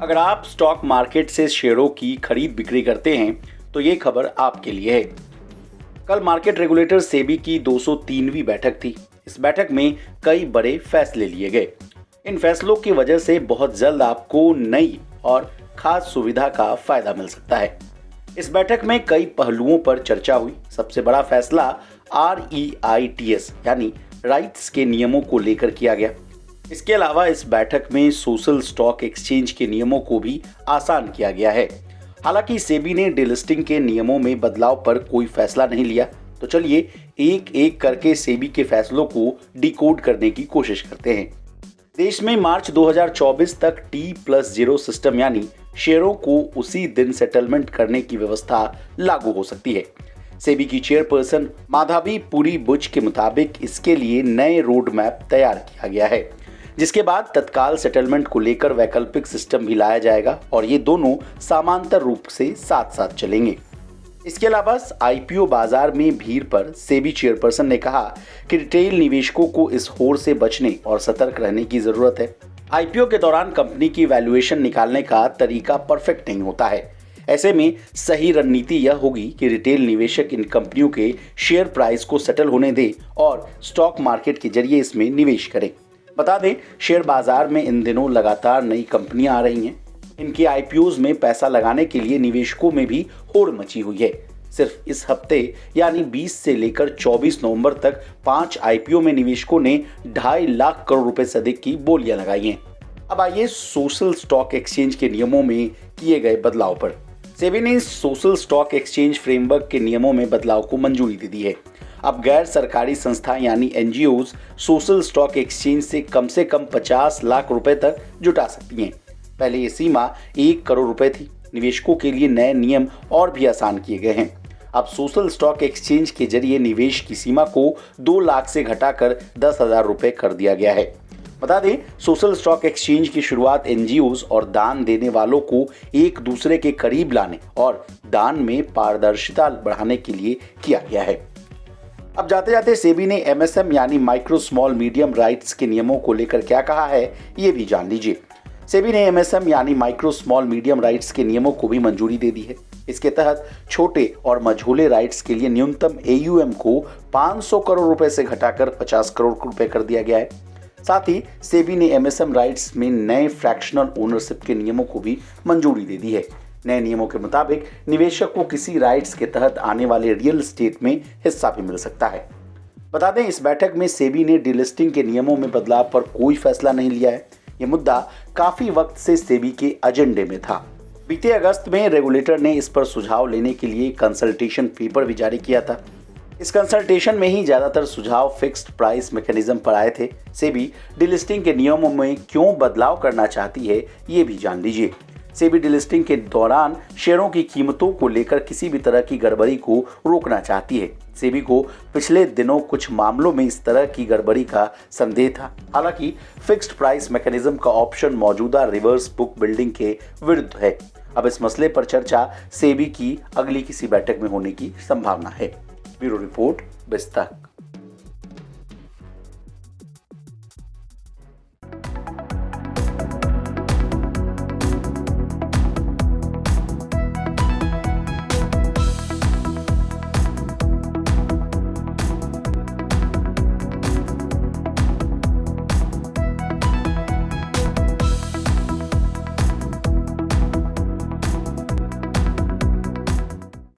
अगर आप stock market से शेयरों की खरीद बिक्री करते हैं तो ये खबर आपके लिए है। कल मार्केट रेगुलेटर सेबी की 203वीं बैठक थी। इस बैठक में कई बड़े फैसले लिए गए। इन फैसलों की वजह से बहुत जल्द आपको नई और खास सुविधा का फायदा मिल सकता है। इस बैठक में कई पहलुओं पर चर्चा हुई। सबसे बड़ा फैसला REITs यानी राइट्स के नियमों को लेकर किया गया। इसके अलावा इस बैठक में सोशल स्टॉक एक्सचेंज के नियमों को भी आसान किया गया है। हालांकि सेबी ने डिलिस्टिंग के नियमों में बदलाव पर कोई फैसला नहीं लिया। तो चलिए एक एक करके सेबी के फैसलों को डिकोड करने की कोशिश करते हैं। देश में मार्च 2024 तक T+0 सिस्टम यानी शेयरों को उसी दिन सेटलमेंट करने की व्यवस्था लागू हो सकती है। सेबी की चेयरपर्सन माधवी पुरी बुच के मुताबिक इसके लिए नए रोड मैप तैयार किया गया है, जिसके बाद तत्काल सेटलमेंट को लेकर वैकल्पिक सिस्टम भी लाया जाएगा और ये दोनों समांतर रूप से साथ साथ चलेंगे। इसके अलावा IPO बाजार में भीड़ पर सेबी चेयरपर्सन ने कहा कि रिटेल निवेशकों को इस होड़ से बचने और सतर्क रहने की जरूरत है। IPO के दौरान कंपनी की वैल्यूएशन निकालने का तरीका परफेक्ट नहीं होता है। ऐसे में सही रणनीति यह होगी कि रिटेल निवेशक इन कंपनियों के शेयर प्राइस को सेटल होने दे और स्टॉक मार्केट के जरिए इसमें निवेश करें। बता दें, शेयर बाजार में इन दिनों लगातार नई कंपनियां आ रही हैं। इनके IPOs में पैसा लगाने के लिए निवेशकों में भी होड़ मची हुई है। सिर्फ इस हफ्ते यानी 20 से लेकर 24 नवंबर तक 5 IPO में निवेशकों ने 2.5 लाख करोड़ रुपए से अधिक की बोलियां लगाई हैं। अब आइए सोशल स्टॉक एक्सचेंज के नियमों में किए गए बदलाव पर। सेबी ने सोशल स्टॉक एक्सचेंज फ्रेमवर्क के नियमों में बदलाव को मंजूरी दे दी है। अब गैर सरकारी संस्थाएं यानी NGOs सोशल स्टॉक एक्सचेंज से कम 50 लाख रुपए तक जुटा सकती हैं। पहले ये सीमा 1 करोड़ रुपए थी। निवेशकों के लिए नए नियम और भी आसान किए गए हैं। अब सोशल स्टॉक एक्सचेंज के जरिए निवेश की सीमा को 2 लाख से घटाकर 10,000 रुपए कर दिया गया है। बता दें, सोशल स्टॉक एक्सचेंज की शुरुआत NGOs और दान देने वालों को एक दूसरे के करीब लाने और दान में पारदर्शिता बढ़ाने के लिए किया गया है। अब जाते जाते सेबी ने MSM यानी माइक्रो स्मॉल मीडियम राइट्स के नियमों को लेकर क्या कहा है, ये भी जान लीजिए। सेबी ने MSM यानी माइक्रो स्मॉल मीडियम राइट्स के नियमों को भी मंजूरी दे दी है। इसके तहत छोटे और मझोले राइट्स के लिए न्यूनतम AUM को 500 करोड़ रुपए से घटाकर 50 करोड़ रुपए कर दिया गया है। साथ ही सेबी ने MSM राइट्स में नए फ्रैक्शनल ओनरशिप के नियमों को भी मंजूरी दे दी है। नए नियमों के मुताबिक निवेशक को किसी राइट्स के तहत आने वाले रियल एस्टेट में हिस्सा भी मिल सकता है। बता दें, इस बैठक में सेबी ने डिलिस्टिंग के नियमों में बदलाव पर कोई फैसला नहीं लिया है। ये मुद्दा काफी वक्त से सेबी के एजेंडे में था। बीते अगस्त में रेगुलेटर ने इस पर सुझाव लेने के लिए कंसल्टेशन पेपर भी जारी किया था। इस कंसल्टेशन में ही ज्यादातर सुझाव फिक्स्ड प्राइस मैकेनिज्म पर आए थे। सेबी डिलिस्टिंग के नियमों में क्यों बदलाव करना चाहती है, ये भी जान लीजिए। सेबी डिलिस्टिंग के दौरान शेयरों की कीमतों को लेकर किसी भी तरह की गड़बड़ी को रोकना चाहती है। सेबी को पिछले दिनों कुछ मामलों में इस तरह की गड़बड़ी का संदेह था। हालांकि फिक्स्ड प्राइस मैकेनिज्म का ऑप्शन मौजूदा रिवर्स बुक बिल्डिंग के विरुद्ध है। अब इस मसले पर चर्चा सेबी की अगली किसी बैठक में होने की संभावना है। ब्यूरो रिपोर्ट, बिस्तर।